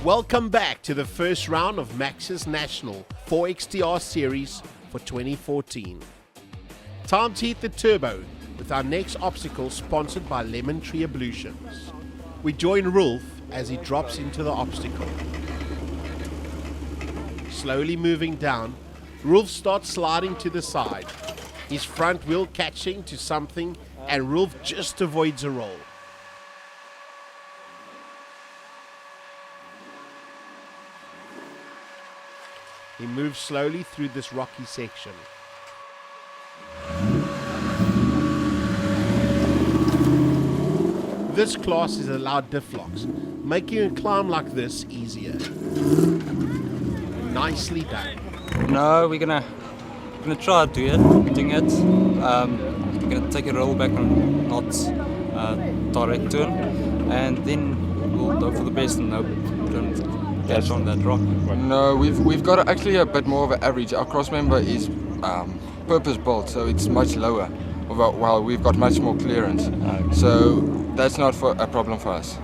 Welcome back to the first round of Maxxis National 4XTR series for 2014. Time to hit the turbo with our next obstacle sponsored by Lemon Tree Ablutions. We join Rolf as he drops into the obstacle. Slowly moving down, Rolf starts sliding to the side, his front wheel catching to something, and Rolf just avoids a roll. He moves slowly through this rocky section. This class is allowed diff locks, making a climb like this easier. Nicely done. No, we're gonna try doing it. We're gonna take a roll back on not direct turn, and then we'll go for the best and hope we don't catch on that rock. No, we've got actually a bit more of an average. Our cross member is purpose built, so it's much lower. While we've got much more clearance, so that's not a problem for us.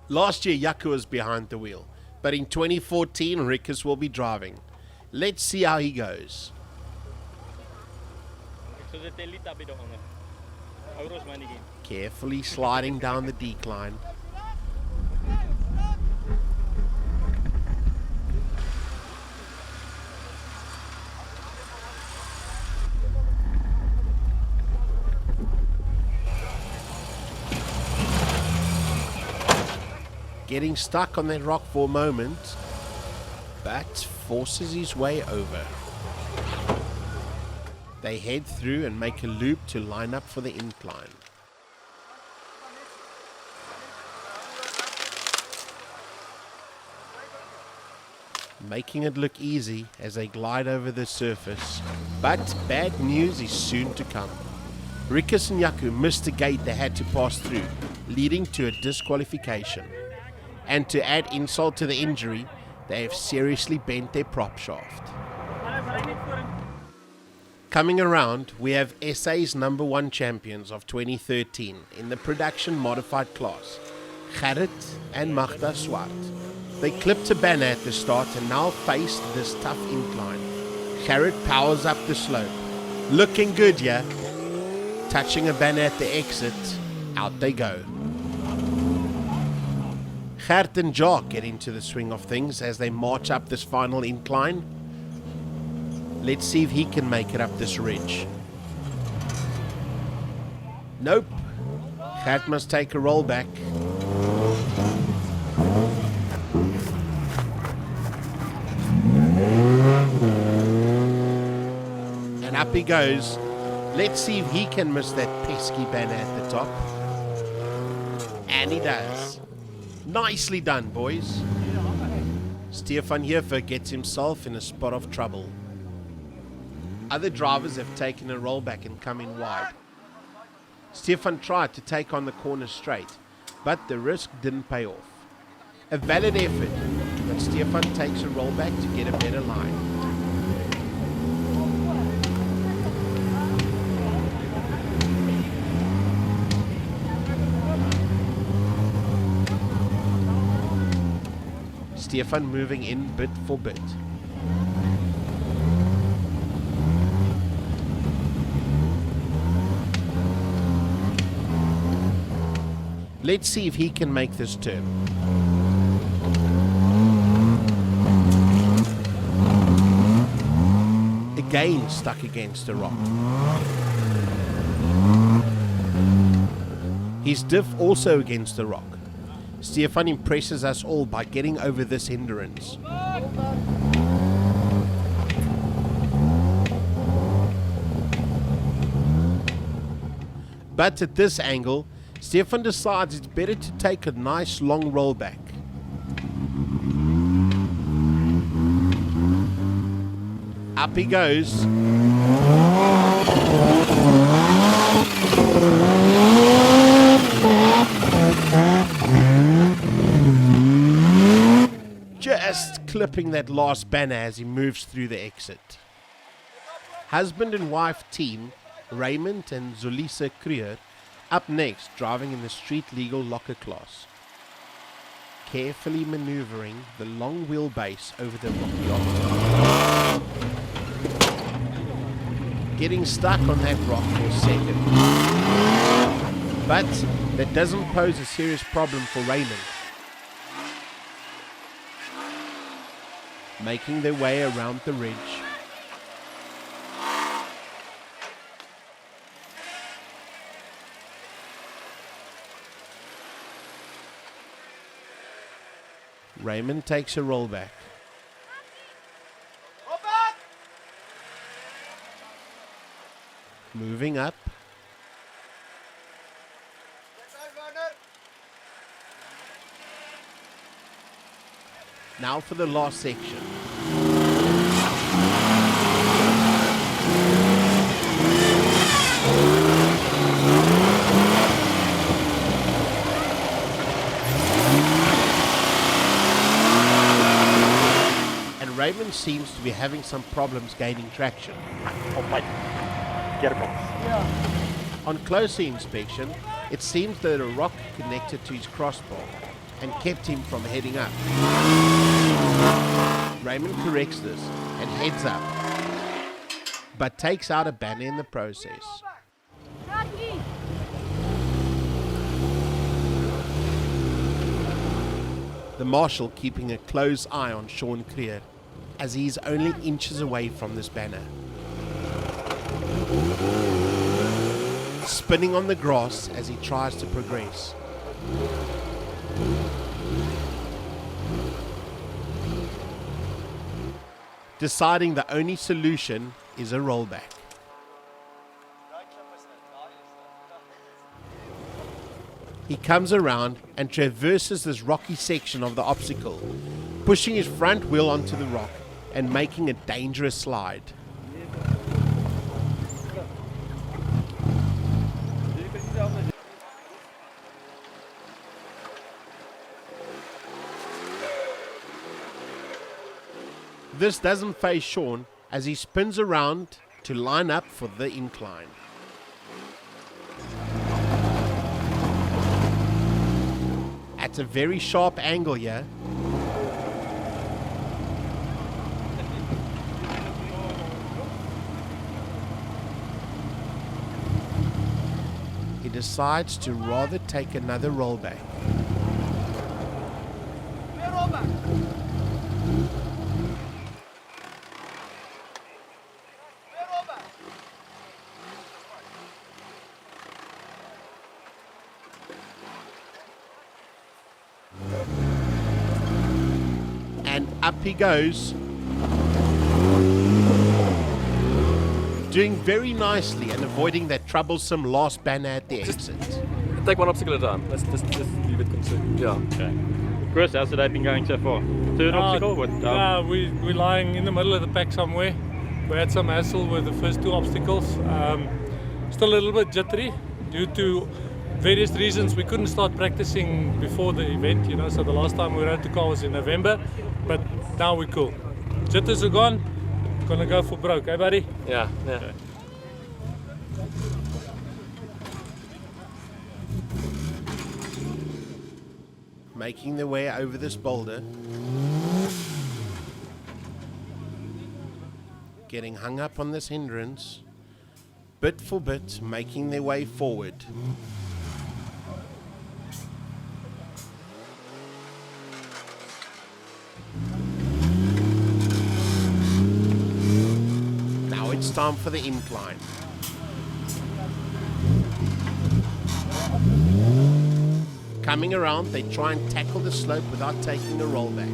Last year, Jaco was behind the wheel, but in 2014, Rikus will be driving. Let's see how he goes. Carefully sliding down the decline. Getting stuck on that rock for a moment, but forces his way over. They head through and make a loop to line up for the incline. Making it look easy as they glide over the surface, but bad news is soon to come. Rikus and Jaco missed the gate they had to pass through, leading to a disqualification. And to add insult to the injury, they have seriously bent their prop shaft. Coming around, we have SA's #1 champions of 2013 in the production modified class, Gerrit and Magda Swart. They clipped a banner at the start and now face this tough incline. Gerrit powers up the slope. Looking good, yeah? Touching a banner at the exit, out they go. Gert and Jacques get into the swing of things as they march up this final incline. Let's see if he can make it up this ridge. Nope. Gert must take a roll back. And up he goes. Let's see if he can miss that pesky banner at the top. And he does. Nicely done, boys. Stefan Hierfer gets himself in a spot of trouble. Other drivers have taken a rollback and come in wide. Stefan tried to take on the corner straight, but the risk didn't pay off. A valid effort, but Stefan takes a rollback to get a better line. Stefan moving in bit for bit. Let's see if he can make this turn. Again stuck against a rock. His diff also against the rock. Stefan impresses us all by getting over this hindrance. But at this angle, Stefan decides it's better to take a nice long roll back. Up he goes. Just clipping that last banner as he moves through the exit. Husband and wife team, Raymond and Zulisa Krier, up next, driving in the street legal locker class. carefully maneuvering the long wheelbase over the rocky obstacle. Getting stuck on that rock for a second. But that doesn't pose a serious problem for Raymond. Making their way around the ridge. Raymond takes a rollback. Moving up. Now for the last section. And Raymond seems to be having some problems gaining traction. On closer inspection, it seems that a rock connected to his crossbar and kept him from heading up. Raymond corrects this and heads up, but takes out a banner in the process. The marshal keeping a close eye on Sean Clear, as he is only inches away from this banner. Spinning on the grass as he tries to progress. Deciding the only solution is a rollback. He comes around and traverses this rocky section of the obstacle, pushing his front wheel onto the rock and making a dangerous slide. This doesn't faze Sean as he spins around to line up for the incline. At a very sharp angle here, he decides to rather take another rollback. And up he goes, doing very nicely and avoiding that troublesome last banner at the exit. Take one obstacle at a time. Let's just leave it concerned. Yeah. Okay. Chris, how's the day been going so far? Third obstacle? We're lying in the middle of the pack somewhere. We had some hassle with the first two obstacles. Still a little bit jittery due to various reasons. We couldn't start practicing before the event, so the last time we rode the car was in November, but now we're cool. Jitters are gone, gonna go for broke, eh buddy? Yeah. Okay. Making their way over this boulder, getting hung up on this hindrance, bit for bit making their way forward. Now it's time for the incline. Coming around, they try and tackle the slope without taking a rollback.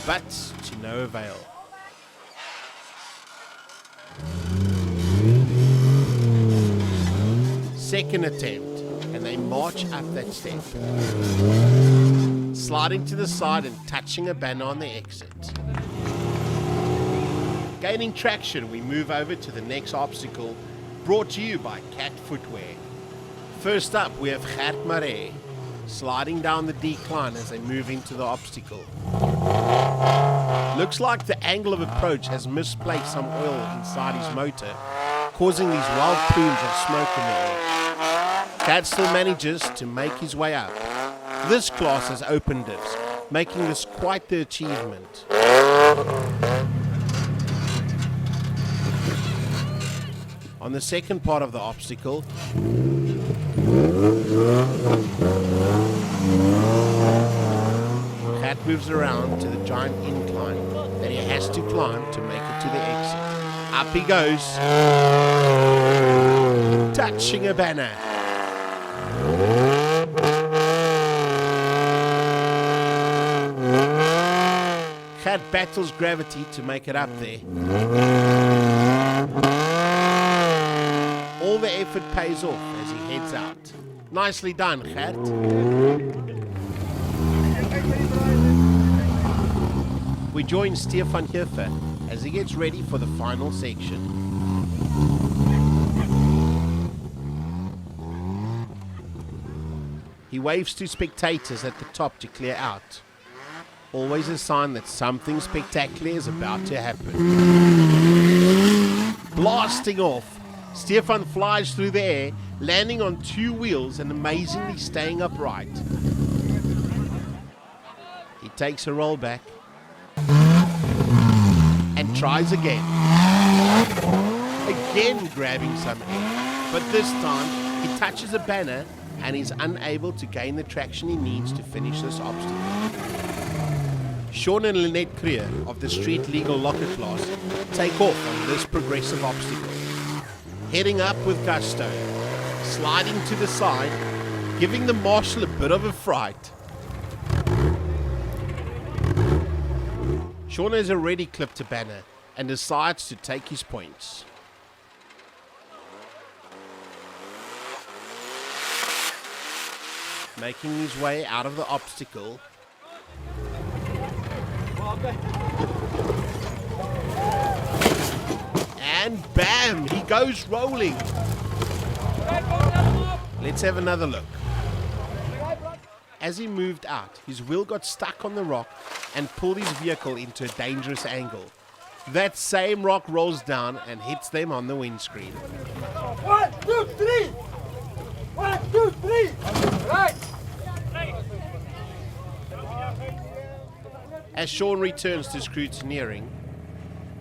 But to no avail. Second attempt, and they march up that step. Sliding to the side and touching a banner on the exit. Gaining traction, we move over to the next obstacle, brought to you by Cat Footwear. First up, we have Gert Maree, sliding down the decline as they move into the obstacle. Looks like the angle of approach has misplaced some oil inside his motor, causing these wild plumes of smoke in the air. Gert still manages to make his way up. This class has open divs, making this quite the achievement. On the second part of the obstacle, Cat moves around to the giant incline that he has to climb to make it to the exit. Up he goes, touching a banner. Cat battles gravity to make it up there. All the effort pays off as he heads out. Nicely done, Cat. We join Stefan Hirfer as he gets ready for the final section. He waves to spectators at the top to clear out. Always a sign that something spectacular is about to happen. Blasting off, Stefan flies through the air, landing on 2 wheels and amazingly staying upright. He takes a roll back and tries again. Again grabbing some air, but this time he touches a banner and is unable to gain the traction he needs to finish this obstacle. Sean and Lynette Creer of the Street Legal Locker class take off on this progressive obstacle. Heading up with gusto, sliding to the side, giving the marshal a bit of a fright. Sean has already clipped a banner and decides to take his points. Making his way out of the obstacle, and bam, he goes rolling. Let's have another look. As he moved out, his wheel got stuck on the rock and pulled his vehicle into a dangerous angle. That same rock rolls down and hits them on the windscreen. 1, 2, 3! 1, 2, 3! Right! As Sean returns to scrutineering,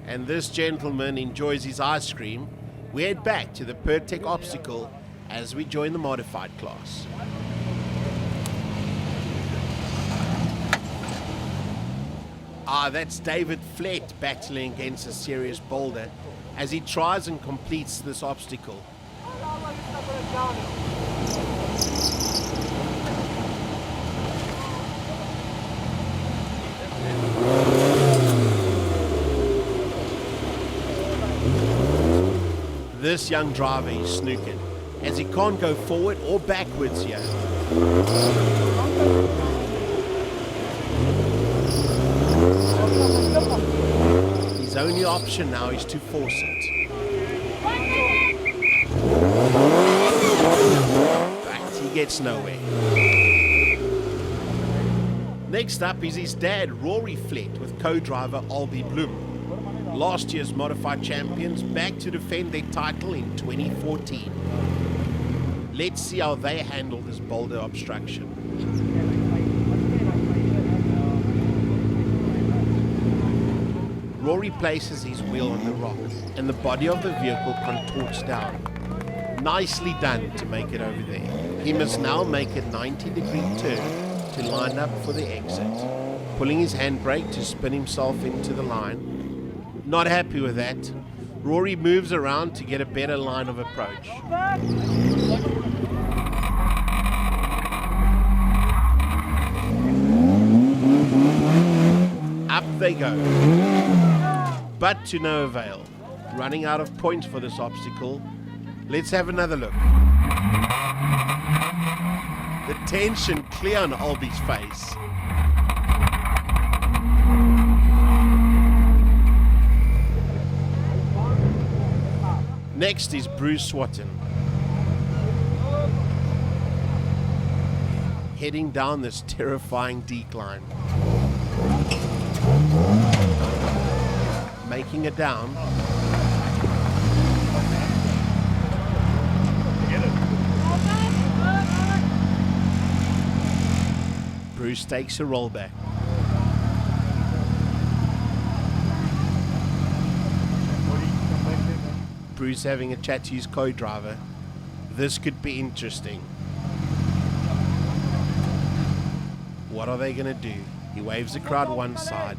and this gentleman enjoys his ice cream, we head back to the Pertec obstacle as we join the modified class. That's David Flett battling against a serious boulder as he tries and completes this obstacle. This young driver is snookered as he can't go forward or backwards here. His only option now is to force it. But he gets nowhere. Next up is his dad, Rory Flett, with co-driver Albie Bloom. Last year's modified champions back to defend their title in 2014. Let's see how they handle this boulder obstruction. Rory places his wheel on the rock and the body of the vehicle contorts down. Nicely done to make it over there. He must now make a 90-degree turn to line up for the exit, pulling his handbrake to spin himself into the line. Not happy with that, Rory moves around to get a better line of approach. Up they go. But to no avail. Running out of points for this obstacle. Let's have another look. The tension clear on Albie's face. Next is Bruce Swatton. Heading down this terrifying decline. Making it down. Bruce takes a rollback. Bruce having a chat to his co-driver. This could be interesting. What are they going to do? He waves the crowd one side.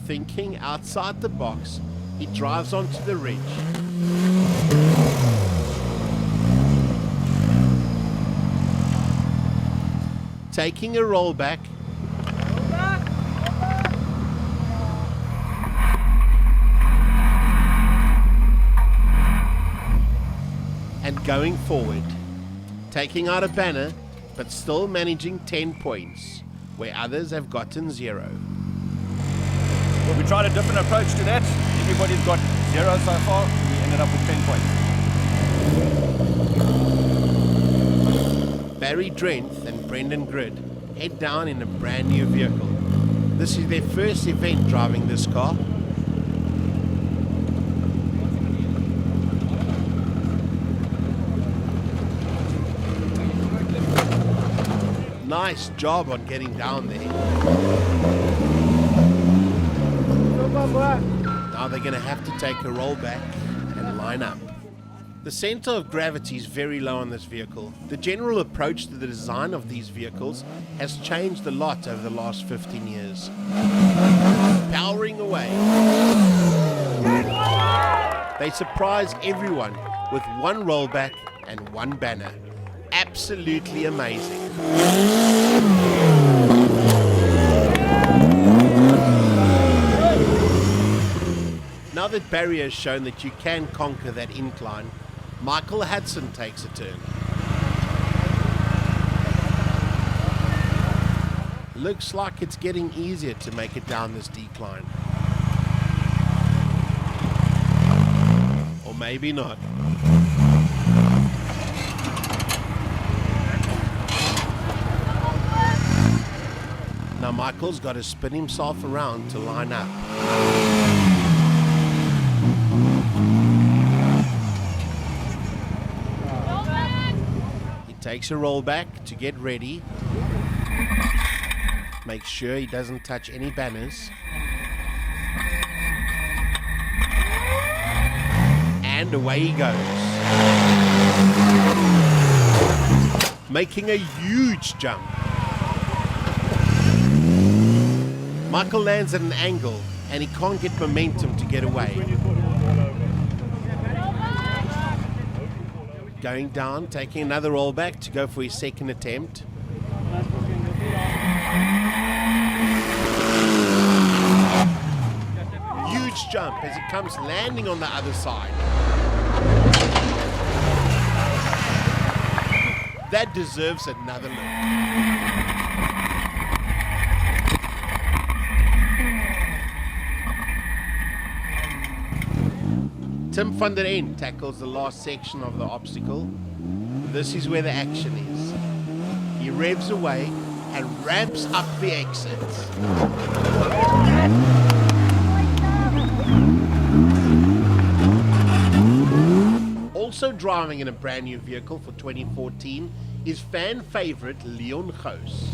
Thinking outside the box, he drives onto the ridge. Taking a rollback. And going forward. Taking out a banner, but still managing 10 points, where others have gotten 0. Well, we tried a different approach to that. Everybody's got 0 so far. We ended up with 10 points. Barry Drenth and Brendan Grid head down in a brand new vehicle. This is their first event driving this car. Nice job on getting down there. Now they're going to have to take a rollback and line up. The center of gravity is very low on this vehicle. The general approach to the design of these vehicles has changed a lot over the last 15 years. Powering away. They surprise everyone with one rollback and one banner. Absolutely amazing. Now that Barry has shown that you can conquer that incline, Michael Hudson takes a turn. Looks like it's getting easier to make it down this decline. Or maybe not. Now Michael's got to spin himself around to line up. Takes a rollback to get ready. Make sure he doesn't touch any banners. And away he goes. Making a huge jump. Michael lands at an angle and he can't get momentum to get away. Going down, taking another rollback to go for his second attempt. Huge jump as he comes landing on the other side. That deserves another look. Tim van der End tackles the last section of the obstacle. This is where the action is. He revs away and ramps up the exits. Also driving in a brand new vehicle for 2014 is fan favorite Leon Goos.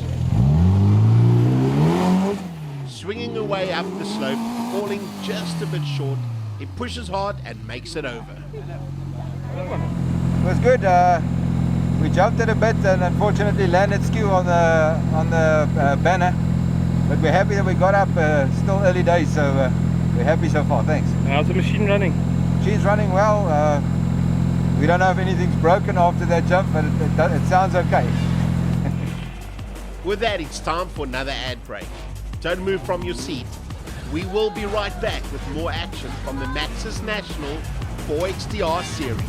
Swinging away up the slope, falling just a bit short, he pushes hard and makes it over. It was good. We jumped it a bit and unfortunately landed skew on the banner. But we're happy that we got up. Still early days, so we're happy so far. Thanks. How's the machine running? Machine's running well. We don't know if anything's broken after that jump, but it sounds okay. With that, it's time for another ad break. Don't move from your seat. We will be right back with more action from the Maxxis National 4XTR series.